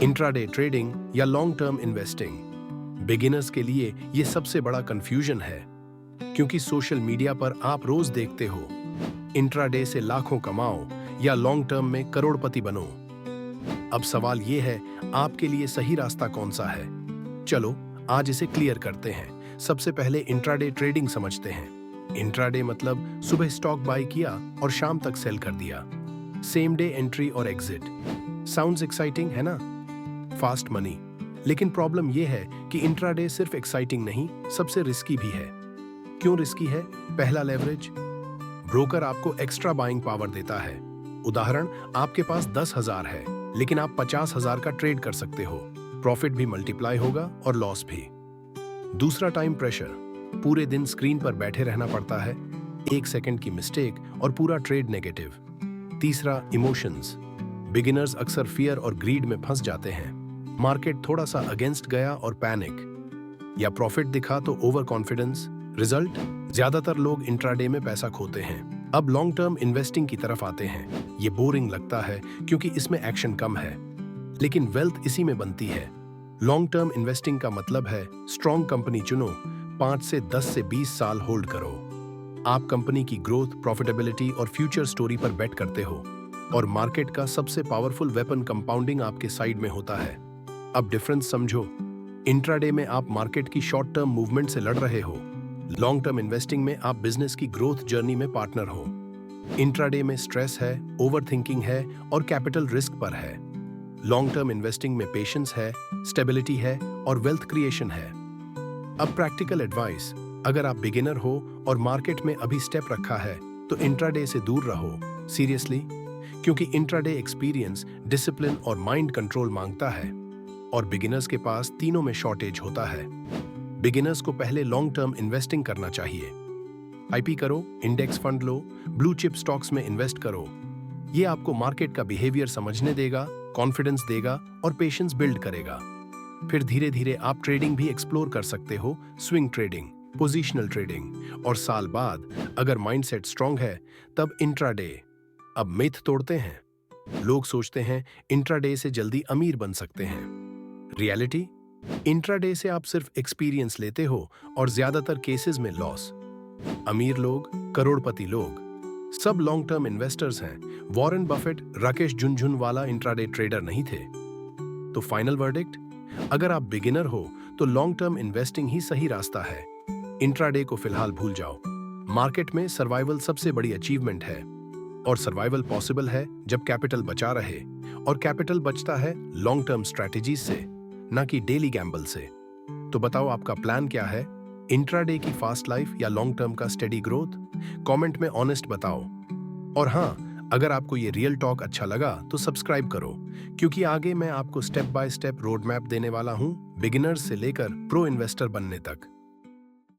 Intraday trading या long term investing beginners के लिए ये सबसे बड़ा कंफ्यूजन है, क्योंकि सोशल मीडिया पर आप रोज देखते हो इंट्राडे से लाखों कमाओ या लॉन्ग टर्म में करोड़पति बनो। अब सवाल ये है, आपके लिए सही रास्ता कौन सा है? चलो आज इसे क्लियर करते हैं। सबसे पहले इंट्राडे ट्रेडिंग समझते हैं। इंट्राडे मतलब सुबह स्टॉक बाय किया और शाम तक सेल कर दिया। सेम डे एंट्री और एग्जिट। साउंड्स एक्साइटिंग है ना? Fast money. लेकिन प्रॉब्लम यह है कि इंट्राडे सिर्फ एक्साइटिंग नहीं, सबसे रिस्की भी है। क्यों रिस्की है? पहला, लेवरेज। ब्रोकर आपको एक्स्ट्रा बाइंग पावर देता है। उदाहरण, आपके पास 10,000 है, लेकिन आप 50,000 का ट्रेड कर सकते हो। प्रॉफिट भी मल्टीप्लाई होगा और लॉस भी। दूसरा, टाइम प्रेशर। पूरे दिन स्क्रीन पर बैठे रहना पड़ता है, 1 सेकंड की मिस्टेक और पूरा ट्रेड नेगेटिव। तीसरा, इमोशंस। बिगिनर्स अक्सर फियर और ग्रीड में फंस जाते हैं। मार्केट थोड़ा सा अगेंस्ट गया और पैनिक, या प्रॉफिट दिखा तो ओवर कॉन्फिडेंस। रिजल्ट, ज्यादातर लोग इंट्राडे में पैसा खोते हैं। अब लॉन्ग टर्म इन्वेस्टिंग की तरफ आते हैं। ये बोरिंग लगता है क्योंकि इसमें एक्शन कम है, लेकिन वेल्थ इसी में बनती है। लॉन्ग टर्म इन्वेस्टिंग का मतलब है स्ट्रॉन्ग कंपनी चुनो, 5 से 10 से 20 साल होल्ड करो। आप कंपनी की ग्रोथ, प्रॉफिटेबिलिटी और फ्यूचर स्टोरी पर बेट करते हो, और मार्केट का सबसे पावरफुल वेपन कंपाउंडिंग आपके साइड में होता है। अब डिफरेंस समझो। इंट्राडे में आप मार्केट की शॉर्ट टर्म मूवमेंट से लड़ रहे हो। लॉन्ग टर्म इन्वेस्टिंग में आप बिजनेस की ग्रोथ जर्नी में पार्टनर हो। इंट्राडे में स्ट्रेस है, ओवरथिंकिंग है और कैपिटल रिस्क पर है। लॉन्ग टर्म इन्वेस्टिंग में पेशेंस है, स्टेबिलिटी है और वेल्थ क्रिएशन है। अब प्रैक्टिकल एडवाइस, अगर आप बिगिनर हो और मार्केट में अभी स्टेप रखा है तो इंट्राडे से दूर रहो। सीरियसली, क्योंकि इंट्राडे एक्सपीरियंस, डिसिप्लिन और माइंड कंट्रोल मांगता है, और बिगिनर्स के पास तीनों में शॉर्टेज होता है। बिगिनर्स को पहले लॉन्ग टर्म इन्वेस्टिंग करना चाहिए। आईपी करो, इंडेक्स फंड लो, ब्लू चिप स्टॉक्स में इन्वेस्ट करो। ये आपको मार्केट का बिहेवियर समझने देगा, कॉन्फिडेंस देगा और पेशेंस बिल्ड करेगा। फिर धीरे धीरे आप ट्रेडिंग भी एक्सप्लोर कर सकते हो, स्विंग ट्रेडिंग, पोजिशनल ट्रेडिंग, और साल बाद अगर माइंडसेट स्ट्रांग है तब इंट्राडे। अब मिथ तोड़ते हैं। लोग सोचते हैं इंट्राडे से जल्दी अमीर बन सकते हैं। रियलिटी, इंट्राडे से आप सिर्फ एक्सपीरियंस लेते हो और ज्यादातर केसेस में लॉस। अमीर लोग, करोड़पति लोग, सब लॉन्ग टर्म इन्वेस्टर्स हैं। Warren Buffett, Rakesh Jhunjhunwala intraday trader नहीं थे। तो फाइनल वर्डिक्ट, अगर आप बिगिनर हो तो लॉन्ग टर्म इन्वेस्टिंग ही सही रास्ता है। इंट्राडे को फिलहाल भूल जाओ। मार्केट में सर्वाइवल सबसे बड़ी अचीवमेंट है, और सर्वाइवल पॉसिबल है जब कैपिटल बचा रहे, और कैपिटल बचता है लॉन्ग टर्म स्ट्रैटेजीज से, ना कि डेली गैम्बल से। तो बताओ आपका प्लान क्या है? इंट्राडे की फास्ट लाइफ या लॉन्ग टर्म का स्टेडी ग्रोथ? कमेंट में ऑनेस्ट बताओ। और हाँ, अगर आपको ये रियल टॉक अच्छा लगा तो सब्सक्राइब करो, क्योंकि आगे मैं आपको step by step road map देने वाला हूँ, बिगिनर्स से लेकर प्रो इन्वेस्टर बनने तक।